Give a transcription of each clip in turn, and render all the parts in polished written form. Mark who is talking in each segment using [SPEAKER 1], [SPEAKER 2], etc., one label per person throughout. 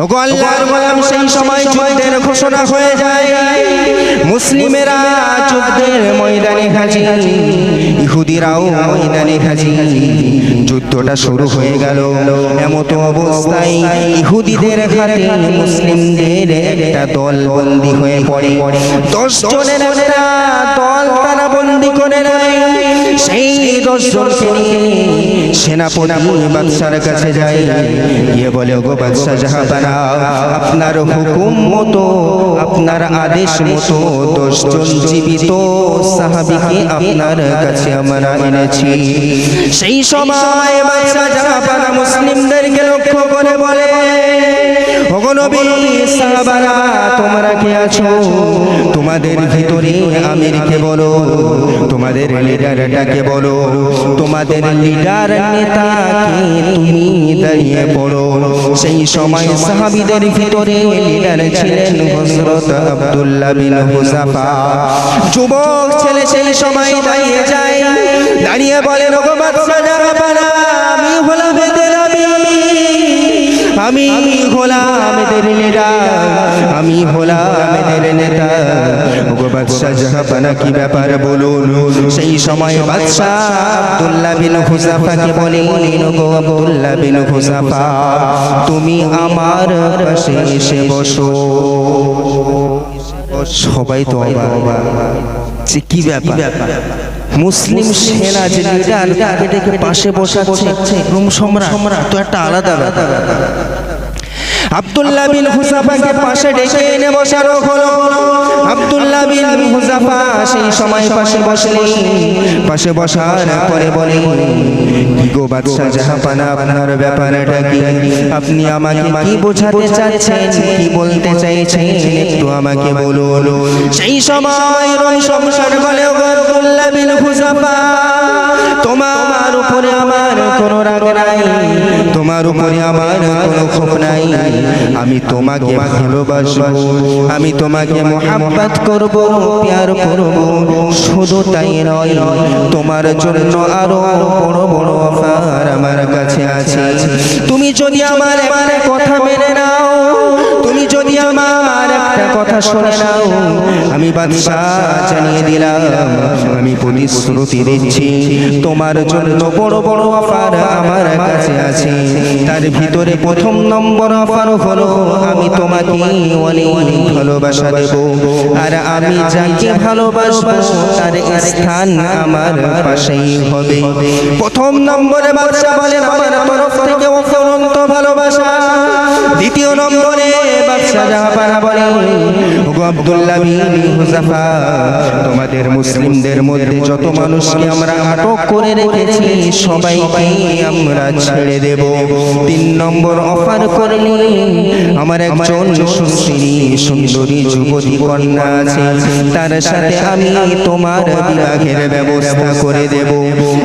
[SPEAKER 1] ওগো আল্লাহর গোলাম, সেই সময় যুদ্ধের ঘোষণা হয়ে যায়। মুসলিমেরা যুদ্ধের ময়দানে হাজির, ইহুদিরাও ময়দানে হাজির। যুদ্ধটা শুরু হয়ে গেল। এমতো অবস্থায় ইহুদিদের হাতে মুসলিমদের একটা দল বন্দী হয়ে পড়ে। 10 জনের একটা দল তারা বন্দী করে নেয়। সেই 10 জনকে নিয়ে সেনাপতি বাদশার কাছে যায়, গিয়ে বলে, ওগো বাদশা জাহাপানা, আপনার হুকুম মতো, আপনার আদেশ মতো 10 জন জীবিত সাহাবীকে আপনার কাছে আমরা এনেছি। সেই সময় বাদশা জাহাপানা মুসলিমদেরকে লক্ষ্য করে বলে, ওগো নবী, সাহাবারা তোমরা কে আছো? তোমাদের ভিতরে আমিরকে বলো, তোমাদের লিডারটাকে বলো, তোমাদের লিডার নেতাকে তুমি দাঁড়িয়ে পড়ো। সেই সময় সাহাবীদের ভিতরে লিডার ছিলেন হযরত আব্দুল্লাহ বিন হুযাফা। যুবক ছেলে সেই সময় দাঁড়িয়ে যায়, দাঁড়িয়ে বলেন, ওগো বাদশা জাহাপানা, আমি হলাম এদের আমি হলাম এদের লিডার, আমি হলাম এদের নেতা। ওগো বাদশা জাহাপানা, কি ব্যাপার বলুন। সেই সময় বাদশা আব্দুল্লাহ বিন হুযাফাকে বলে, ওগো আব্দুল্লাহ বিন হুযাফা, তুমি আমার পাশে এসে বসো। সবাই তো অবাক যে কি ব্যাপার, মুসলিম সেনা যে লিডার তাকে ডেকে পাশে বসাচ্ছে, রোম সম্রাট তো একটা আলাদা ব্যাপার। আব্দুল্লাহ বিন হুযাফাকে পাশে ডেকে এনে বসানো হলো। আব্দুল্লাহ বিন হুযাফা সেই সময় পাশে বসলেন। পাশে বসার পরে বলে, গো বাদশা জাহাপানা, আপনার ব্যাপারটা কি? আপনি আমাকে কি বোঝাতে চাচ্ছেন, কি বলতে চাইছেন, একটু আমাকে বলুন। সেই সময় রোম সম্রাট বলে, ও আব্দুল্লাহ বিন হুযাফা, তোমার উপরে আমার কোনো রাগ নাই, তোমার উপরে আমার কোনো ক্ষোভ নাই। আমি তোমাকে ভালোবাসবো, আমি তোমাকে মোহাব্বত করব, প্যার করব। শুধু তাই নয়, তোমার জন্য আরো বড় বড় অফার আমার কাছে আছে। তুমি যদি আমার একটা কথা মেনে নাও, তুমি যদি আমার একটা কথা শুনে নাও, আমি বাদশা জানিয়ে দিলাম, আমি প্রতিশ্রুতি দিচ্ছি, তোমার জন্য বড় বড় অফার আমার কাছে আছে। তার ভিতরে প্রথম নম্বর অফার হলো, আমি তোমাকে অনেক ভালোবাসা দেব, আর আমি যাকে ভালোবাসবো তার স্থান আমার পাশেই হবে। প্রথম নম্বরে বাদশা বলেন, আমার তরফ থেকে অফুরন্ত ভালোবাসা। দ্বিতীয় নম্বরে বাদশা জাহাপানা বলে, ওগো আব্দুল্লাহ বিন হুযাফা, তোমাদের মুসলিমদের মধ্যে যত মানুষকে আমরা আটক করে রেখেছি সবাইকে আমরা ছেড়ে দেব। 3 নম্বর অফার করলে, আমার একজন সুন্দরী যুবতী কন্যা আছে, তার সাথে আমি তোমার বিবাহের ব্যবস্থা করে দেব।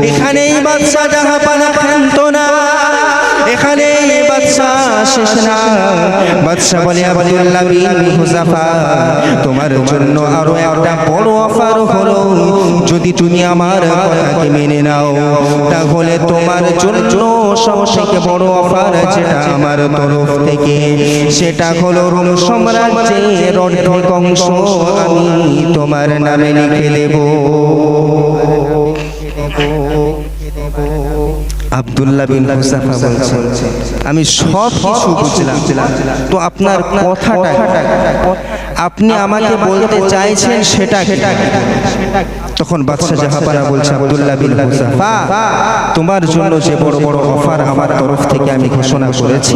[SPEAKER 1] এখানেই বাদশা জাহাপানা ক্ষান্ত না, এখানে বাদশা শেষ না। বাদশা বলে, আব্দুল্লাহ বিন হুযাফা, তোমার জন্য আরো একটা বড় অফার হলো, যদি তুমি আমার কথাকে মেনে নাও, তাহলে তোমার জন্য সবথেকে বড় অফার যেটা আমার তরফ থেকে, সেটা হলো রোম সাম্রাজ্যের অর্ধেক অংশ আমি তোমার নামে লিখে দেব। আব্দুল্লাহ বিন হুযাফা বলছেন, আমি সব কিছু বুঝলাম, তো আপনার কথাটা আপনি আমাকে বলতে চাইছেন সেটা কি? তখন বাদশা জাহাপানা বলছে, আব্দুল্লাহ বিন হুযাফা, তোমার জন্য যে বড় বড় অফার আমার তরফ থেকে আমি ঘোষণা করেছি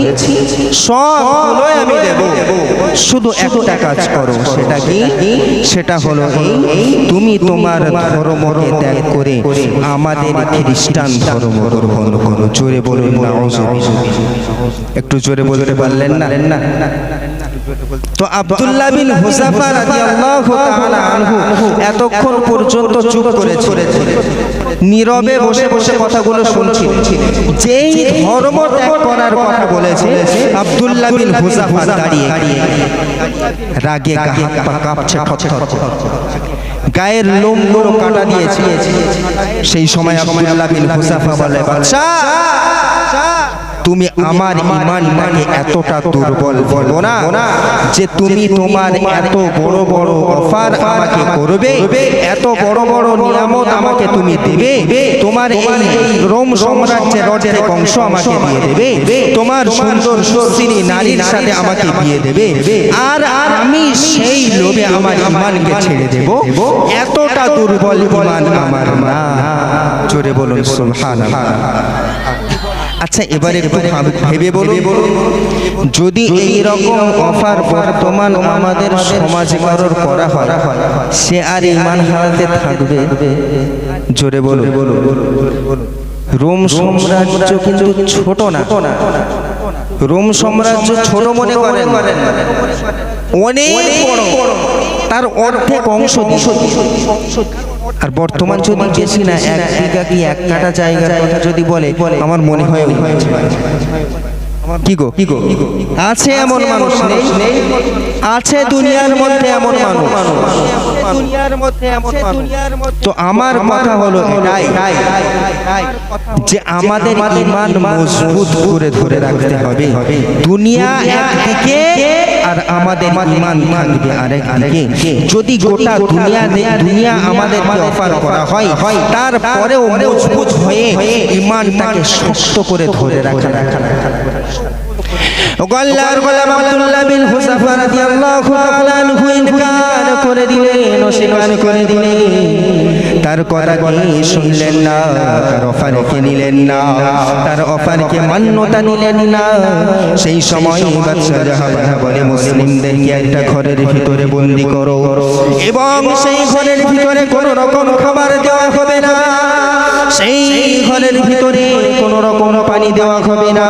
[SPEAKER 1] সবগুলোই আমি দেব, শুধু একটা কাজ করো। সেটা কি? সেটা হলো এই, তুমি তোমার ধর্মকে ত্যাগ করে আমাদের খ্রিস্টান ধর্ম গ্রহণ করো। জোরে বলুন নাউযুবিল্লাহ। একটু জোরে বলতে পারলেন না? তো আব্দুল্লাহ বিন হুযাফা রাদিয়াল্লাহু তাআলা আনহু এতক্ষণ পর্যন্ত চুপ করেছে, নীরবে বসে বসে কথাগুলো শুনছিল। যেই ধর্ম ত্যাগ করার কথা বলেছে, আব্দুল্লাহ বিন হুযাফা দাঁড়িয়ে রাগে হাত পা কাঁপছে, থরথর গায়ের লোমগুলো কাটা দিয়েছে। সেই সময় আব্দুল্লাহ বিন হুযাফা বলে, বাদশা তুমি আমার ঈমানটাকে এতটা দুর্বল বলো না যে তুমি তোমার এত বড় বড় অফার আমাকে করবে, এত বড় বড় নিয়ামত আমাকে তুমি দেবে, তোমার এই রোম সাম্রাজ্যের অর্ধেক অংশ আমাকে দিয়ে দেবে, তোমার সুন্দর সুশ্রী নারীর সাথে আমাকে বিয়ে দেবে, আর আমি সেই লোভে আমার ঈমানকে ছেড়ে দেব? এতটা দুর্বল ঈমান আমার না। জোরে বলুন সুবহানাল্লাহ। আচ্ছা এবার একটু ভেবে বলুন, যদি এই রকম অফার বর্তমান আমাদের সমাজে কারোর করা হয়, সে আর ঈমান হারাতে থাকবে? জোরে বলুন। রোম সাম্রাজ্য কিন্তু ছোট না, রোম সাম্রাজ্য ছোট মনে করেন, অনেক বড়, তার অর্ধেক অংশ। আর বর্তমান যদি বেশি না, 1 বিঘা কি 1 কাঠা জায়গার কথা যদি বলে, আমার মনে হয় কি গো আছে এমন মানুষ নেই? আছে দুনিয়ার মধ্যে এমন মানুষ, তো আমার কথা হলো এটাই যে আমাদের ঈমান মজবুত করে ধরে রাখতে হবে। দুনিয়া একদিকে আর আমাদের ঈমান থাকবে আরেক দিকে। যদি গোটা দুনিয়া আমাদেরকে অফার করা হয়, তারপরেও মজবুত হয়ে ঈমানটাকে শক্ত করে ধরে রাখা। আল্লাহর গোলাম আব্দুল্লাহ বিন হুযাফা রাদিয়াল্লাহু তাআলা আনহু ইনকার করে দিলেন, অস্বীকার করে দিলেন, তার কথাকে শুনলেন না, তার অফারকে নিলেন না, তার অফারকে মান্যতা নিলেন না। সেই সময় বাদশা জাহাপানা বলে, মুসলিমদেরকে একটা ঘরের ভিতরে বন্দী করো এবং সেই ঘরের ভিতরে কোনো রকম খাবার দেওয়া হবে না, সেই ঘরের ভিতরে কোনো রকম পানি দেওয়া হবে না,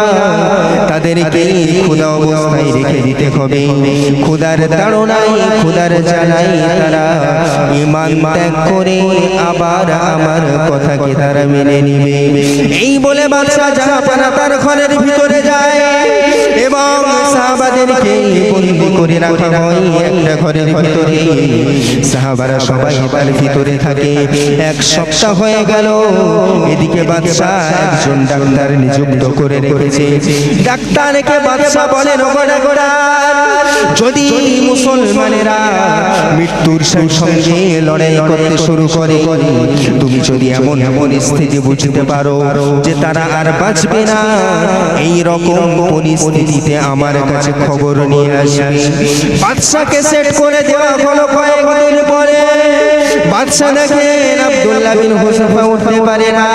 [SPEAKER 1] তাদেরকে ক্ষুধা অবস্থায় রেখে দিতে হবে। ক্ষুধার তাড়নায়, ক্ষুধার জ্বালায় তারা ঈমান ত্যাগ করে আবার আমার কথাকে তারা মেনে নিবে। এই বলে বাদশা জাহাপানা তার ঘরের ভিতরে যায় এবং সাহাবাদেরকে বন্দী করে রাখা হয় একটা ঘরের ভিতরে। সাহাবারা সবাই তার ভিতরে থাকে। 1 সপ্তাহ হয়ে গেল। এদিকে বাদশা একজন ডাক্তার নিযুক্ত করে রেখেছে। ডাক্তারকে বাদশা বলেন, যদি মুসলমানেরা মৃত্যুর সঙ্গে লড়াই করতে শুরু করে, তুমি যদি এমন পরিস্থিতি বুঝতে পারো যে তারা আর বাঁচবে না, এই রকম পরিস্থিতিতে আমার কাছে খবর নিয়ে আসবে। বাদশাকে সেট করে দেওয়া হলো। কয়েকদিন পরে বাদশা দেখেন আব্দুল্লাহ বিন হুযাফা উঠতে পারে না,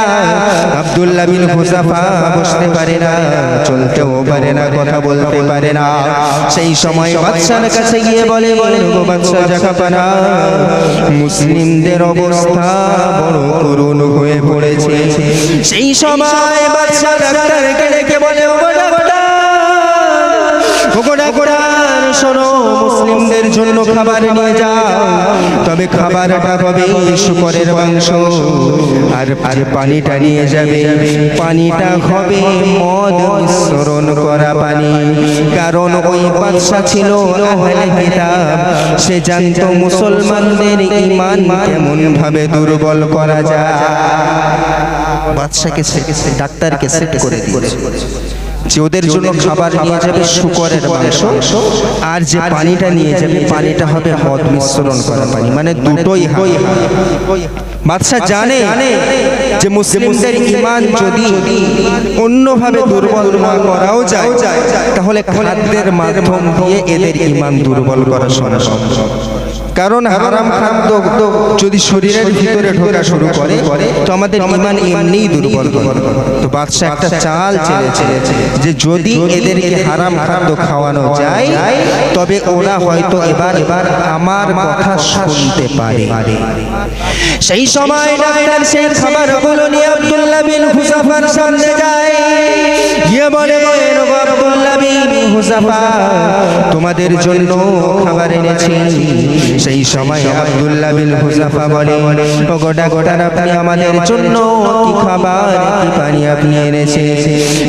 [SPEAKER 1] আব্দুল্লাহ বিন হুযাফা বসতে পারে না, চলতেও পারে না, কথা বলতে পারে না। সেই সময় বাদশার কাছে গিয়ে বলে, বাদশা জাহাপানা, মুসলিমদের অবস্থা বড় করুণ হয়ে পড়েছে। সেই সময় বাদশা ডাক্তারকে ডেকে বলে, শোনো, মুসলিমদের জন্য খাবার নিয়ে যাও, তবে খাবারটা হবে শূকরের মাংস, আর পানিটা নিয়ে যাবে, পানিটা হবে মদ মিশ্রণ করা পানি। কারণ ওই বাদশা ছিল আহলে কিতাব, সে জানতো মুসলমানদের ঈমান কেমন ভাবে দুর্বল করা যায়। বাদশাকে ডাক্তারকে সেট করে দিয়েছে যে ওদের জন্য খাবার নিয়ে যাবে শূকরের মাংস, আর যে পানিটা নিয়ে যাবে পানিটা হবে মদ মিশ্রণ করা পানি, মানে দুটোই হয়। বাদশা জানে যে মুসলিমদের ঈমান যদি অন্যভাবে দুর্বল না করাও যায়, তাহলে খাদ্যের মাধ্যম দিয়ে এদের ঈমান দুর্বল করা সম্ভব। কারণ হারাম খাদ্য যদি শরীরের ভিতরে ঢোকা শুরু করে, তো আমাদের ঈমান এমনিই দুর্বল হবে। তো বাদশা একটা চাল চেলেছে যে যদি এদেরকে হারাম খাদ্য খাওয়ানো যায়, তবে ওরা হয়তো এবার আমার কথা শুনতে পারে। সেই সময় ডাক্তার সেই খাবারগুলো নিয়ে আব্দুল্লাহ বিন হুযাফার সামনে যায়, গিয়ে বলে, আব্দুল্লাহ বিন হুযাফা, তোমাদের জন্য খাবার এনেছি। সেই সময় আব্দুল্লাহ বিন হুযাফা বলে, ডাক্তার, আপনি আমাদের জন্য কি খাবার, কি পানি আপনি এনেছেন?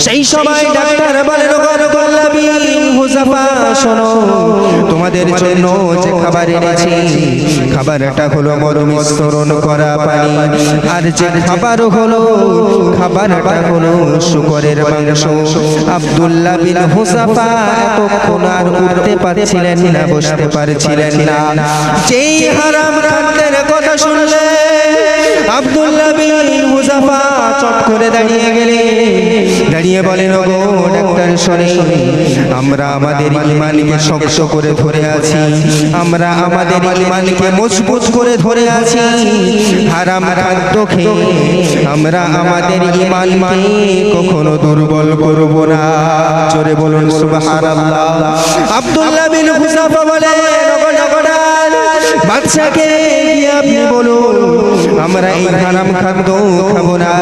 [SPEAKER 1] সেই সময় ডাক্তার বলে, আব্দুল্লাহ বিন হুযাফা, শোনো, তোমার তোমাদের জন্য যে খাবার এনেছি খাবারটা হলো মধু মিশ্রণ করা পানি, আর যে খাবার হলো খাবারটা হলো শুকরের মাংস। আব্দুল্লাহ বিন হুযাফা এতক্ষণ আর উঠতে পারছিলেন না, বসতে পারছিলেন না। যেই হারাম খাদ্যের কথা শুনলে আব্দুল্লাহ বিন হুযাফা চট করে দাঁড়িয়ে গেলেন। দাঁড়িয়ে বলেন, ওগো ডাক্তার শোনে, আমরা আমাদের ঈমানকে শক্ত করে ধরে আছি, আমরা আমাদের ঈমানকে মজবুত করে ধরে আছি। হারাম খাদ্য খেয়ে আমরা আমাদের ঈমানকে কখনো দুর্বল করব না। জোরে বলুন সুবহানাল্লাহ। আব্দুল্লাহ বিন হুযাফা বলেন, ওগো জগন্নাথ বাদশাকে গিয়ে আপনি বলুন আমরা এই হারাম খাদ্য খাবো না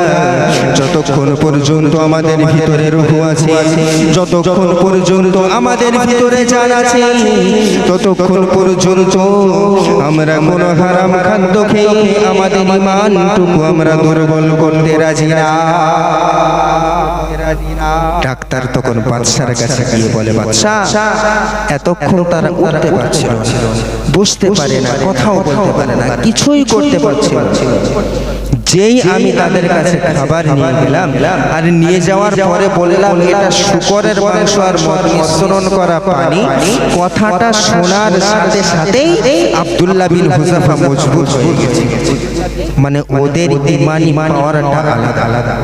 [SPEAKER 1] যতক্ষণ পর্যন্ত আমাদের ভিতরে রূহ আছে, যতক্ষণ পর্যন্ত আমাদের ভিতরে জান আছে, ততক্ষণ পর্যন্ত আমরা কোনো হারাম খাদ্য খেয়ে আমাদের ঈমানটুকু আমরা দুর্বল করতে রাজি না। ডাক্তার তখন বাদশার কাছে গিয়ে বলে, বাদশা এতক্ষণ তারা উঠতে পারছিল না, বসতে পারে না, কথাও বলতে পারে না, কিছুই করতে পারছিল না। যেই আমি তাদের কাছে খাবার নিয়ে গেলাম আর নিয়ে যাওয়ার পরে বললাম এটা শুকরের মাংস আর মধু মিশ্রণ করা পানি, কথাটা শোনার সাথে সাথেই আব্দুল্লাহ বিন হুযাফা মজবুত হয়ে গেছে। মানে ওদের ঈমানি পাওয়ারটা আলাদা আলাদা।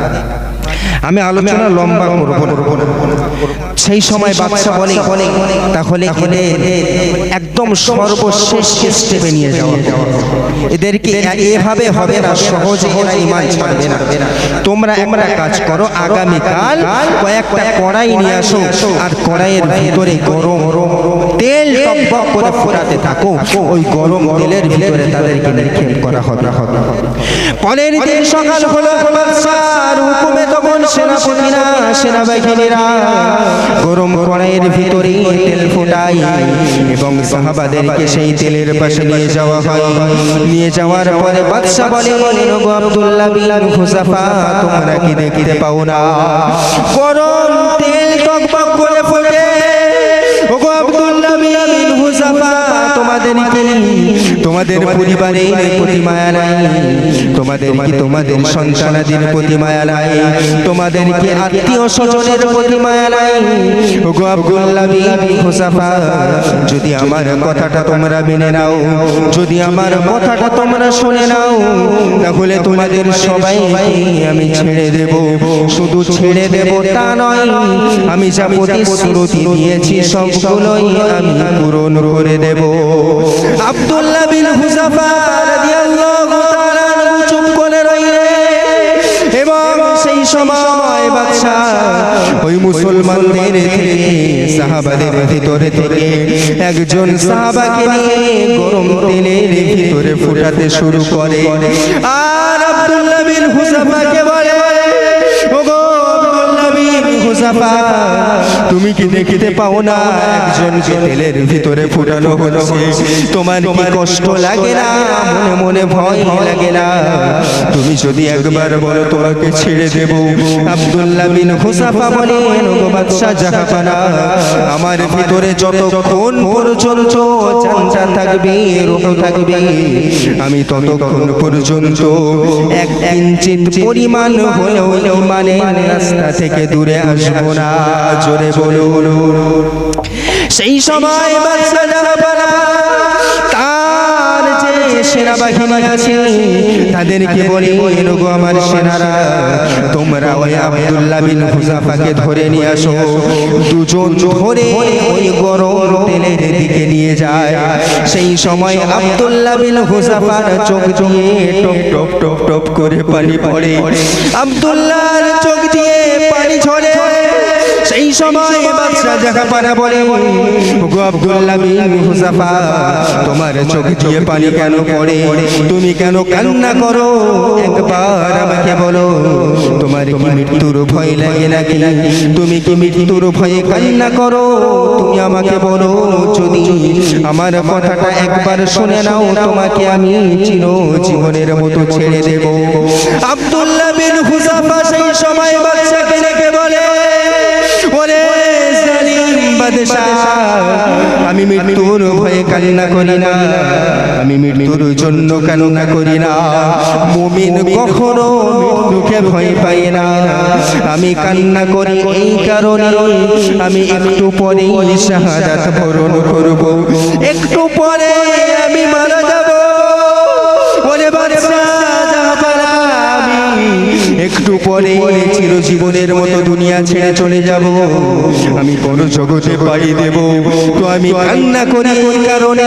[SPEAKER 1] আমি আলোচনা লম্বা করব না। সেই সময় বাদশা বলে, তাহলে একদম সর্বশেষ স্টেপে নিয়ে যাওয়া, এদেরকে এভাবে হবে না, সহজে এরা ঈমান ছাড়বে না। তোমরা একটা কাজ করো, আগামীকাল কয়েকটা কড়াই নিয়ে আসো আর কড়াইয়ের ভিতরে গরম তেল টকবক করে ফোটাতে থাকো, ওই গরম তেলের ভিতরে তাদেরকে নিক্ষেপ করা হবে। পরের দিন সকাল হলো, বাদশার হুকুমে তখন সেনাপতিরা সেনাবাহিনীরা গরম কড়াইয়ের ভিতরে তেল ফোটায় এবং সাহাবাদেরকে সেই তেলের পাশে নিয়ে যাওয়া হয়। নিয়ে যাওয়ার পরে বাদশা বলে, ওগো আব্দুল্লাহ বিন হুযাফা তোমরা কি দেখতে পাও না গরম তেল টকবক করে ফোটে? ওগো আব্দুল্লাহ বিন হুযাফা তোমাদের পরিবারের প্রতি মায়া নাই, তোমাদের কি তোমাদের সন্তানাদের প্রতি মায়া নাই, তোমাদের কি আত্মীয় স্বজনের প্রতি মায়া নাই? ওগো আব্দুল্লাহ বিন হুযাফা যদি আমার কথাটা তোমরা মেনে নাও, যদি আমার কথাটা তোমরা শুনে নাও, তাহলে তোমাদের সবাইকে আমি ছেড়ে দেব। শুধু ছেড়ে দেব তা নয়, আমি যা প্রতিশ্রুতি দিয়েছি সবগুলোই আমি পূরণ করে দেব। আব্দুল্লাহ বিন হুযাফা রাদিয়াল্লাহু তাআলা চুপ করে রইলেন এবং সেই সময় বাদশা ওই মুসলমানদের থেকে সাহাবাদের ভিতরে থেকে একজন সাহাবাকে নিয়ে গরম তেলের ভিতরে ফোটাতে শুরু করে আর আব্দুল্লাহ বিন হুযাফাকে বলে, ওগো আব্দুল্লাহ বিন হুযাফা তুমি কি দেখতে পাও না একজনকে তেলের ভিতরে ফোটানো হচ্ছে? তোমার কি কষ্ট লাগে না? মনে মনে ভয় লাগে না? তুমি যদি একবার বলো তোমাকে ছেড়ে দেব। আব্দুল্লাহ বিন হুযাফা বলেন, ওগো বাদশা জাহাপানা আমার ভিতরে যতক্ষণ পর্যন্ত জানটা থাকবে, রূহ থাকবে, আমি ততক্ষণ পর্যন্ত এক ইঞ্চিত পরিমাণ হলেও ঈমানের রাস্তা থেকে দূরে আসবো না। জোরে বলুন। সেই সময় বাদশা জাহাপানা তার যে সেনাবাহিনী আছে তাদেরকে বলে, ওগো আমার সেনারা তোমরা ওই আব্দুল্লাহ বিন হুযাফাকে ধরে নিয়ে আসো। দুজন ধরে ওই গরম তেলের দিকে নিয়ে যায়। সেই সময় আব্দুল্লাহ বিন হুযাফার চোখ দিয়ে টপ টপ টপ টপ করে পানি পড়ে, আব্দুল্লাহর চোখ দিয়ে পানি ঝরে। সেই সময় বাদশা জাহাপানা বলে, ওগো আব্দুল্লাহ বিন হুযাফা তোমার চোখ দিয়ে পানি কেন পড়ে? তুমি কেন কান্না করো? একবার আমাকে বলো, তোমার কি মৃত্যুর ভয় লাগে নাকি? তুমি কি মৃত্যুর ভয়ে কান্না করো? তুমি আমাকে বলো, যদি আমার কথাটা একবার শুনে নাও তোমাকে আমি চিরজীবনের মতো ছেড়ে দেব। আব্দুল্লাহ বিন হুযাফা সেই সময় বাদশাকে ডেকে বলে, ওরে জালিম বাদশাহ আমি মৃত্যুর ভয়ে কান্না করি না, আমি মৃত্যুর জন্য কান্না করি না। মুমিন কখনো মৃত্যুকে ভয় পায় না। আমি কান্না করি এই কারণে আমি একটু পরেই শাহাদাত বরণ করব, একটু পরে আমি মারা যাব। ওরে বাদশা জাহাপানা, আমি একটু পরে চিরজীবনের মতো দুনিয়া ছেড়ে চলে যাব, আমি বড় জগতে পাড়ি দেব। তো আমি কান্না করি এই কারণে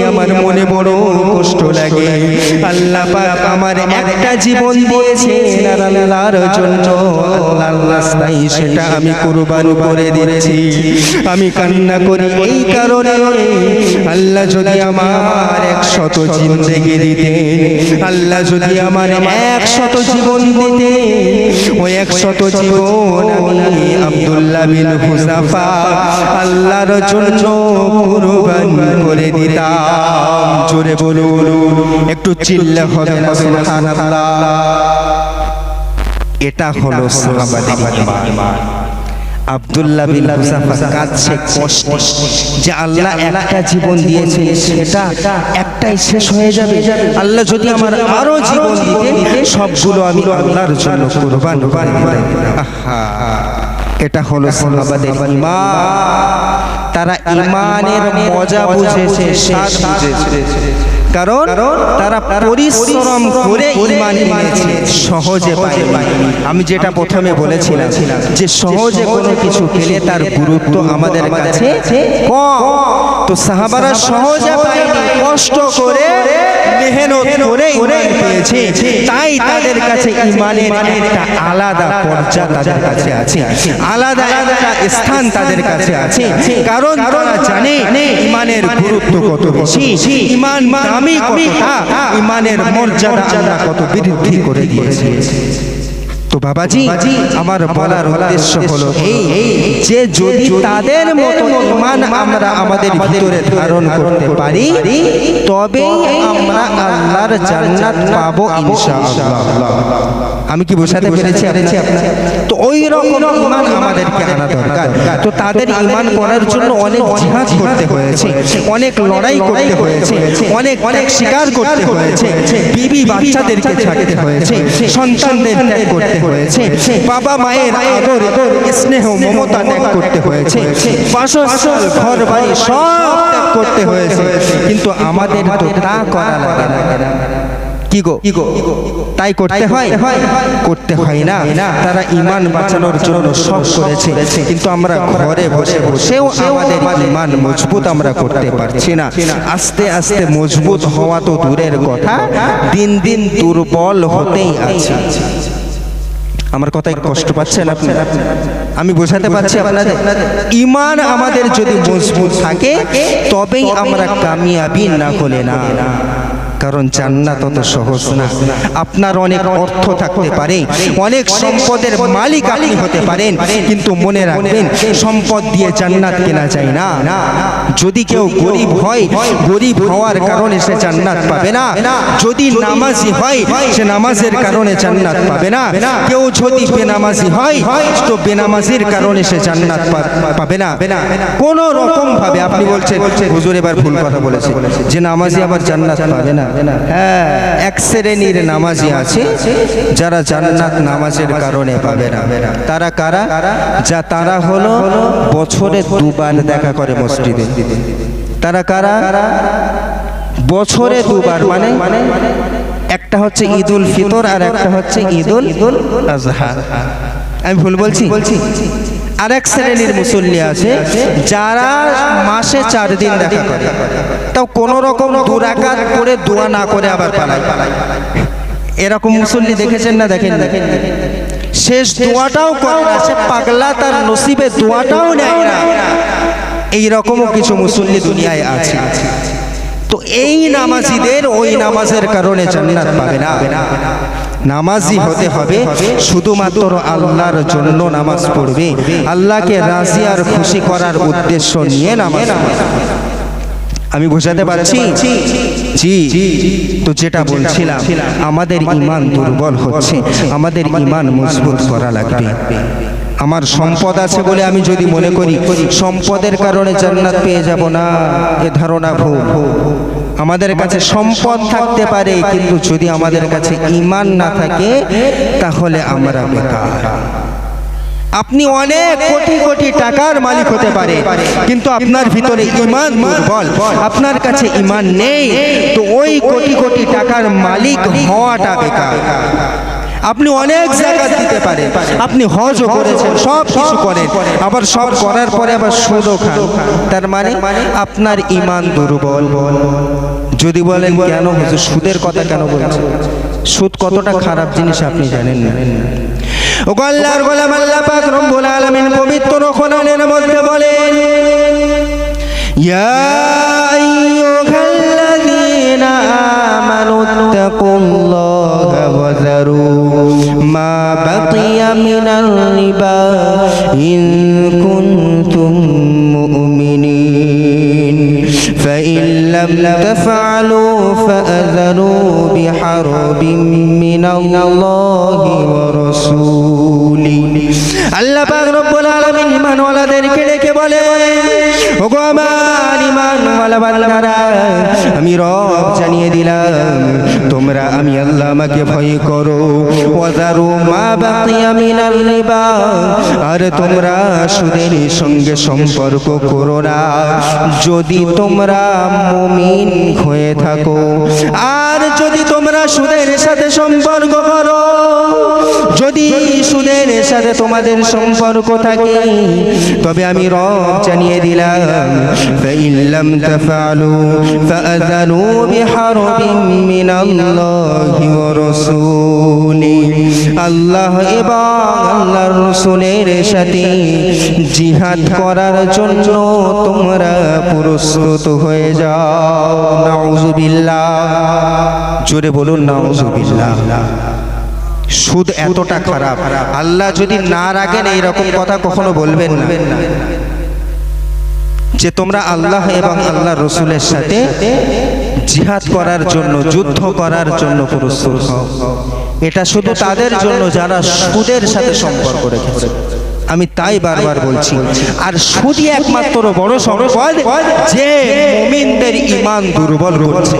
[SPEAKER 1] আমার মনে বড় কষ্ট লাগে। আল্লাহ পাক আমার একটা জীবন দিয়েছেন আর আল্লাহর জন্য, আল্লাহর রাস্তায় সেটা আমি কুরবান করে দিয়েছি। আমি কান্না করি এই কারণে আল্লাহ যদি আমার 100 জিন্দেগি দিতেন, আল্লাহ যদি আমার 100 জীবন দিতেন, ওই 100 জীবন আমি আব্দুল্লাহ বিন হুযাফা আল্লাহর জন্য কুরবান করে দিতাম। জোরে বলুন, একটু চিল্লা হবে না সুবহানাল্লাহ। এটা হলো সাহাবাদের ঈমান। আব্দুল্লাহ বিন হুযাফা কাঁদছে কষ্ট যে আল্লাহ একটা জীবন দিয়েছে, সেটা একটাই শেষ হয়ে যাবে। আল্লাহ যদি আমার আরো জীবন দিতেন, সবগুলো আমি আল্লাহর জন্য কুরবান করে দিতাম। আহা, এটা হলো সাহাবাদের ঈমান। তারা ঈমানের মজা বুঝেছে, স্বাদ বুঝেছে, কারণ তারা পরিশ্রম করে ঈমান এনেছে, সহজে পায়নি। আমি যেটা প্রথমে বলেছিলাম যে সহজে কোনো কিছু পেলে তার গুরুত্ব আমাদের কাছে কম। তো সাহাবারা সহজে পায়নি, কষ্ট করে মেহনত করে ঈমান পেয়েছে, তাই তাদের কাছে ঈমানের একটা আলাদা পর্যায় তাদের কাছে আছে, আলাদা একটা স্থান তাদের কাছে আছে। কারণ তারা জানে ঈমানের গুরুত্ব কত বেশি, ঈমান দামি কতটা, ঈমানের মর্যাদা আল্লাহ কত বৃদ্ধি করে দিয়েছে। তো বাবাজি, আমার বলার উদ্দেশ্য হলো এই যে যদি তাদের মতো ঈমান আমরা আমাদের ভিতরে ধারণ করতে পারি, তবে আমরা আল্লাহর জান্নাত পাবো ইনশাআল্লাহ। আমি কি বোঝাতে পেরেছি আপনার? তো ওই রকম ঈমান আমাদেরকে আনা দরকার। তো তাদের ঈমান করার জন্য অনেক জিহাদ করতে হয়েছে, অনেক লড়াই করতে হয়েছে, অনেক অনেক শিকার করতে হয়েছে, বিবি বাচ্চাদেরকে ছাড়তে হয়েছে, সন্তানদের ত্যাগ করতে হয়েছে, বাবা মায়ের আদর স্নেহ মমতা ত্যাগ করতে হয়েছে, বাসস্থান ঘর বাড়ি সব ত্যাগ করতে হয়েছে। কিন্তু আমাদের তো তা করা লাগে না। কি গো, তাই করতে হয়? করতে হয় না। তারা ঈমান বাঁচানোর জন্য সব করেছে, কিন্তু আমরা ঘরে বসে বসেও আমাদের ঈমান মজবুত আমরা করতে পারছি না। আস্তে আস্তে মজবুত হওয়া তো দূরের কথা, দিন দিন দুর্বল হতেই আছে। আমার কথায় কষ্ট পাচ্ছেন আপনি? আমি বোঝাতে পারছি আপনাদের? ঈমান আমাদের যদি মজবুত থাকে, তবেই আমরা কামিয়াবি, না হলে না। কারণ জান্নাত অত সহজ না। আপনার অনেক অর্থ থাকতে পারে, অনেক সম্পদের মালিক আপনি হতে পারেন, কিন্তু মনে রাখবেন সম্পদ দিয়ে জান্নাত কেনা যায় না। যদি কেউ গরিব হয়, গরিব হওয়ার কারণে সে জান্নাত পাবে না। যদি নামাজি হয়, সে নামাজের কারণে জান্নাত পাবে না। কেউ যদি বেনামাজি হয়, তো বেনামাজির কারণে সে জান্নাত পাবে না। কোন রকম ভাবে আপনি বলছেন হুজুর এবার ভুল কথা বলেছে, যে নামাজি আবার জান্নাত পাবে না। হ্যাঁ, এক শ্রেণীর নামাজি আছে যারা জান্নাত নামাজের কারণে পাবে না। তারা কারা? যা তারা হলো বছরে দুবার দেখা করে মসজিদে। তারা কারা? বছরে দুবার, মানে একটা হচ্ছে ঈদুল ফিতর আর একটা হচ্ছে ঈদুল আজহা। আমি ভুল বলছি? আরেক শ্রেণীর মুসল্লি আছে যারা মাসে 4 দিন দেখা করে, তাও কোন রকম 2 রাকাত করে দোয়া না করে আবার পালায়। এরকম মুসল্লি দেখেছেন না? দেখেন, শেষ দোয়াটাও করে না, সে পাগলা, তার নসিবে দোয়াটাও নেয় না। এই রকমও কিছু মুসল্লি দুনিয়ায় আছে। তো এই নামাজিদের ওই নামাজের কারণে জান্নাত পাবে না। নামাজি হতে হবে, শুধুমাত্র আল্লাহর জন্য নামাজ পড়বে, আল্লাহকে রাজি আর খুশি করার উদ্দেশ্য নিয়ে নামাজ পড়বে। আমি বোঝাতে পারছি? জি। তো যেটা বলছিলাম, আমাদের ঈমান দুর্বল হচ্ছে, আমাদের ঈমান মজবুত করা লাগবে। আমার সম্পদ আছে বলে আমি যদি মনে করি সম্পদের কারণে জান্নাত পেয়ে যাব না, এ ধারণা ভুল। আমাদের কাছে সম্পদ থাকতে পারে, কিন্তু যদি আমাদের কাছে ঈমান না থাকে তাহলে আমরা বেকার। আপনি অনেক কোটি কোটি টাকার মালিক হতে পারে, কিন্তু আপনার ভিতরে ঈমান দুর্বল, আপনার কাছে ঈমান নেই, তো ওই কোটি কোটি টাকার মালিক হওয়াটা বেকার। আপনি অনেক যাকাত দিতে পারেন, আপনি হজও করেছেন, সব কিছু করেন, আবার সব করার পরে আবার সুদও খান, তার মানে আপনার ঈমান দুর্বল। যদি বলেন কেন হুজুর সুদের কথা কেন বলছেন, সুদ কতটা খারাপ জিনিস আপনি জানেন না। ও আল্লাহর গোলাম, আল্লাহ পাক রব্বুল আলামিন পবিত্র কোরআনের মধ্যে বলেন, ইয়া আইয়ুহাল্লাযীনা আমানুত্তাকুল্লাহা ওয়া যারু মা বাকিয়া মিনার রিবা ইন কুনতুম মুমিনিন ফাইন লাম তাফআলু ফাআযানু বিহারবিন মিনাল্লাহি ওয়া রাসূলিহি। আল্লাহ পাক রব্বুল আলামিন ঈমানওয়ালাদেরকে ডেকে বলে, ওগো আমার ঈমানওয়ালা বান্দারা, আমি রব জানিয়ে দিলাম তোমরা আমি আল্লাহ আমাকে ভয় করো। ওয়াজারু মা বাকিয়া মিনার রিবা, আর তোমরা সুদের সঙ্গে সম্পর্ক করো না যদি তোমরা মুমিন হয়ে থাকো। আর যদি তোমরা সুদের সাথে সম্পর্ক করো, যদি সুদের সাথে তোমাদের সম্পর্ক থাকে, তবে আমি রব জানিয়ে দিলাম ফাইন লাম তাফআলু ফাআযানু বিহারবিন মিনাল্লাহি ওয়া রাসূলিহি। আল্লাহ এবং আল্লাহর রাসূলের সাথে জিহাদ করার জন্য তোমরা প্রস্তুত হয়ে যাও। নাউযুবিল্লাহ, জোরে বলুন নাউযুবিল্লাহ। সুদ এতটা খারাপ, আল্লাহ যদি না রাখেন এইরকম কথা কখনো বলবেন না যে তোমরা আল্লাহ এবং আল্লাহ রসুলের সাথে জিহাদ করার জন্য, যুদ্ধ করার জন্য প্রস্তুত হও। এটা শুধু তাদের জন্য যারা সুদের সাথে সম্পর্ক রেখেছে। আমি তাই বারবার বলছি, আর সুদই একমাত্র বড় সম্পদ যে মুমিনদের ঈমান দুর্বল করছে।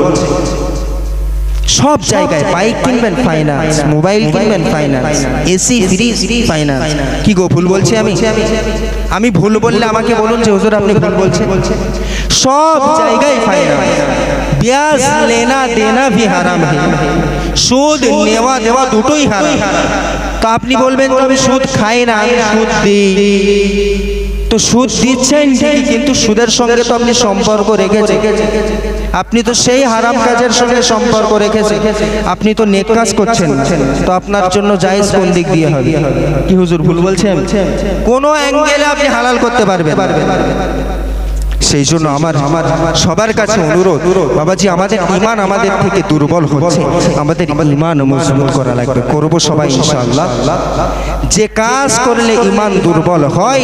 [SPEAKER 1] সব জায়গায় বাইক কিনবেন ফাইন্যান্স, মোবাইল কিনবেন ফাইন্যান্স, এসি ফ্রিজ ফাইন্যান্স। কি গো ভুল বলছি আমি ভুল বললে আমাকে বলুন যে হুজুর আপনি ভুল বলছেন। সব জায়গায় ফাইন্যান্স, ব্যাজ লেনা দেনা ভি হারাম है, সুদ নেওয়া দেওয়া দুটোই হারাম। তো আপনি বলবেন তো আমি সুদ খাই না, আমি সুদ দিই। তো সুদ দিচ্ছেন ঠিকই, কিন্তু সুদের সঙ্গে তো আপনি সম্পর্ক রেখেছেন, আপনি তো সেই হারাম কাজের সঙ্গে সম্পর্ক রেখেছেন, আপনি তো নেক কাজ করছেন, তো আপনার জন্য জায়েজ কোন দিক দিয়ে হবে? কি হুজুর ভুল বলছেন? কোন অ্যাঙ্গেলে আপনি হালাল করতে পারবেন। সেই জন্য আমার সবার কাছে অনুরোধ, বাবাজি আমাদের ঈমান আমাদের থেকে দুর্বল হচ্ছে, আমাদের ঈমান মজবুত করা লাগবে। করব সবাই ইনশাআল্লাহ। যে কাজ করলে ঈমান দুর্বল হয়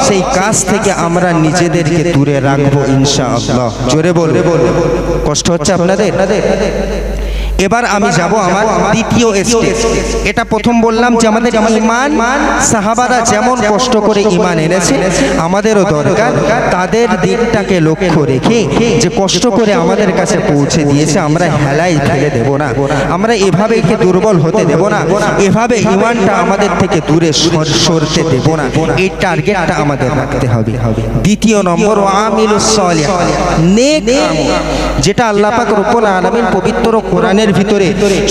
[SPEAKER 1] সেই কাজ থেকে আমরা নিজেদেরকে দূরে রাখবো ইনশাআল্লাহ। জোরে বল, কষ্ট হচ্ছে আপনাদের? এবার আমি যাব আমার দ্বিতীয় স্টেজ। এটা প্রথম বললাম যে আমাদের ঈমান, সাহাবারা যেমন কষ্ট করে ঈমান এনেছে, আমাদেরও দরকার তাদের দিকটাকে লক্ষ্য রেখে যে কষ্ট করে আমাদের কাছে পৌঁছে দিয়েছে আমরা হেলায় ফেলে দেব না, আমরা এভাবে একে দুর্বল হতে দেব না, এভাবে ঈমানটা আমাদের থেকে দূরে সরতে দেব না। এই টার্গেটটা আমাদের রাখতে হবে। দ্বিতীয় নম্বর, আমিলুস সালিহাত, নেক আমল, যেটা আল্লাহ পাক রব্বুল আলামিন পবিত্র কোরআনের ভিতরে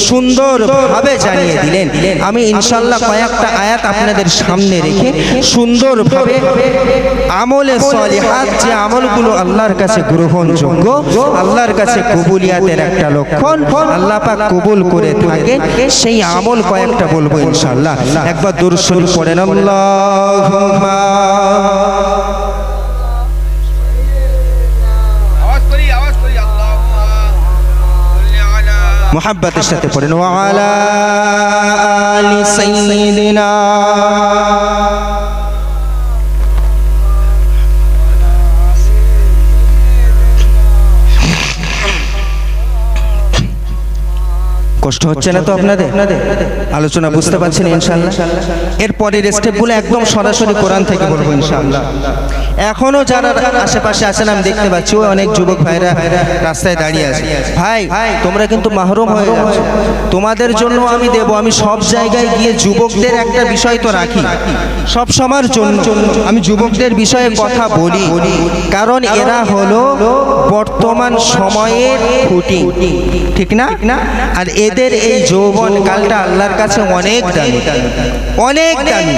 [SPEAKER 1] সুন্দরভাবে জানিয়ে দিলেন। আমি ইনশাআল্লাহ কয়েকটা আয়াত আপনাদের সামনে রেখে সুন্দরভাবে আমলে সালিহাত, যে আমলগুলো আল্লাহর কাছে গ্রহণযোগ্য, আল্লাহর কাছে কবুলিয়াতের একটা লক্ষণ, আল্লাহ পাক কবুল করে থাকেন, সেই আমল কয়েকটা বলবো ইনশাআল্লাহ। একবার দুরূদ শরীফ পড়েন, আল্লাহুম্মা মুহাব্বতের সাথে পড়েন, ওয়া আলা আলি সাইয়্যিদিনা। কষ্ট হচ্ছে না তো আপনাদের? আলোচনা বুঝতে পারছেন ইনশাআল্লাহ? এর পরের স্টেপগুলো একদম সরাসরি কোরআন থেকে বলবো ইনশাআল্লাহ। এখনো যারা আশেপাশে আছেন আমি দেখতে পাচ্ছি ওই অনেক যুবক ভাইরা রাস্তায় দাঁড়িয়ে আছে। ভাই তোমরা কিন্তু মাহরুম হয়ে যাচ্ছ, তোমাদের জন্য আমি দেব। আমি সব জায়গায় গিয়ে যুবকদের একটা বিষয় তো রাখি, সব সময়ের জন্য আমি যুবকদের বিষয়ে কথা বলি, কারণ এরা হলো বর্তমান সময়ের খুঁটি, ঠিক না? আর এদের এই যৌবন কালটা আল্লাহর কাছে অনেক দামি, অনেক দামি,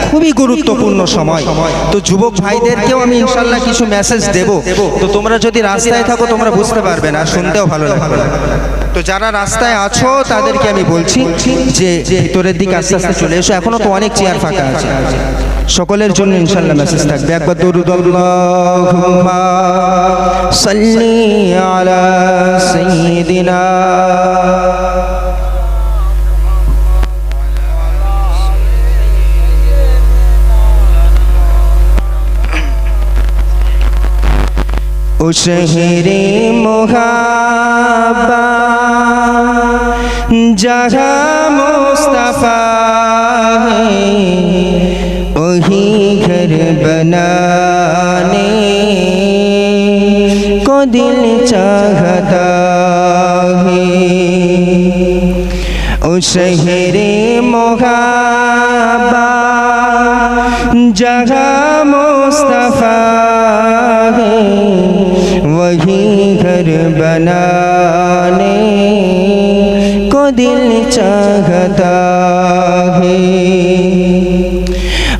[SPEAKER 1] খুবই গুরুত্বপূর্ণ সময়। তো যুবক ভাইদেরকেও আমি ইনশাআল্লাহ কিছু মেসেজ দেব। তো তোমরা যদি রাস্তায় থাকো তোমরা বুঝতে পারবে না, শুনতেও ভালো লাগবে। তো যারা রাস্তায় আছো তাদেরকে আমি বলছি যে ভিতরের দিকে আস্তে আস্তে চলে এসো, এখনো তো অনেক চেয়ার ফাঁকা আছে। সকলের জন্য ইনশাআল্লাহ মেসেজ থাকবে। একবার দরুদ আল্লাহুম্মা সাল্লি আলা সাইয়্যিদিনা ও শহরে মুহাব্বা जहाँ मुस्तफा है वही घर बनाने को दिल चाहता है। ओ शहरे मुहाब्बा जहाँ मुस्तफा है वही घर बनाने को दिल चाहता है।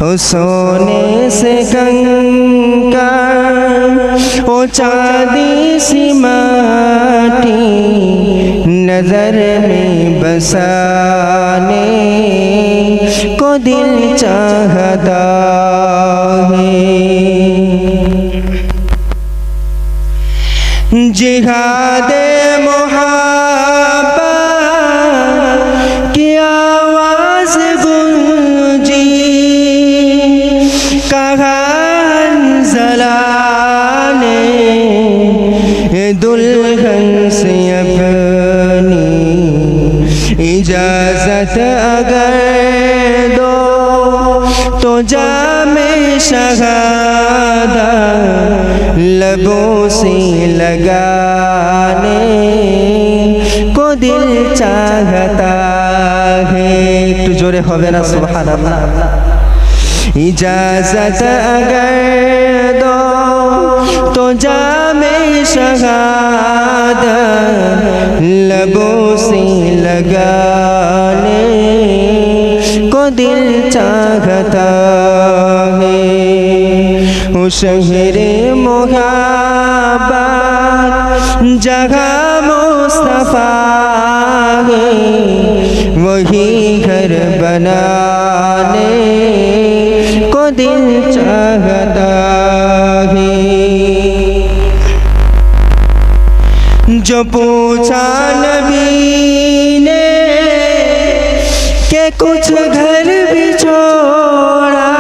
[SPEAKER 1] ओ सोने से कंकर ओ चांदी सी माटी नजर में बसाने को दिल चाहता है। जिहादे मुहाब्बा की आवाज गूंजी कहा हंज़ला ने दुल्हन से अपनी इजाजत अगर दो तो जामे शहादा लबों से लगाने को दिल चाहता है। একটু জোরে হবে না সুবহানাল্লাহ। इजाजत अगर दो तो जामे शहादत लबों से लगाने को दिल चाहता है। ओ शहरे मुहाब्बा जहाँ मुस्तफा है वही घर बनाने को दिल चाहता है। जो पूछा नबी ने के कुछ घर भी छोड़ा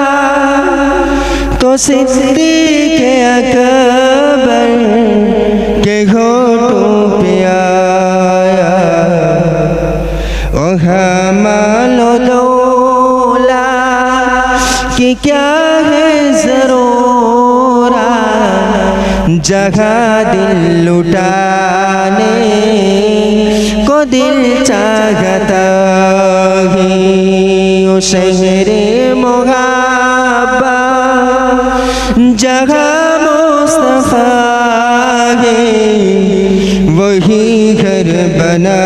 [SPEAKER 1] तो सिद्दीक़ अकबर के होठों पे आया मालो दौला कि क्या है ज़रूरत जगह दिल लुटाने को दिल चाहता है। ओ शहरे मुहाब्बा जगह मुस्तफा है वही घर बना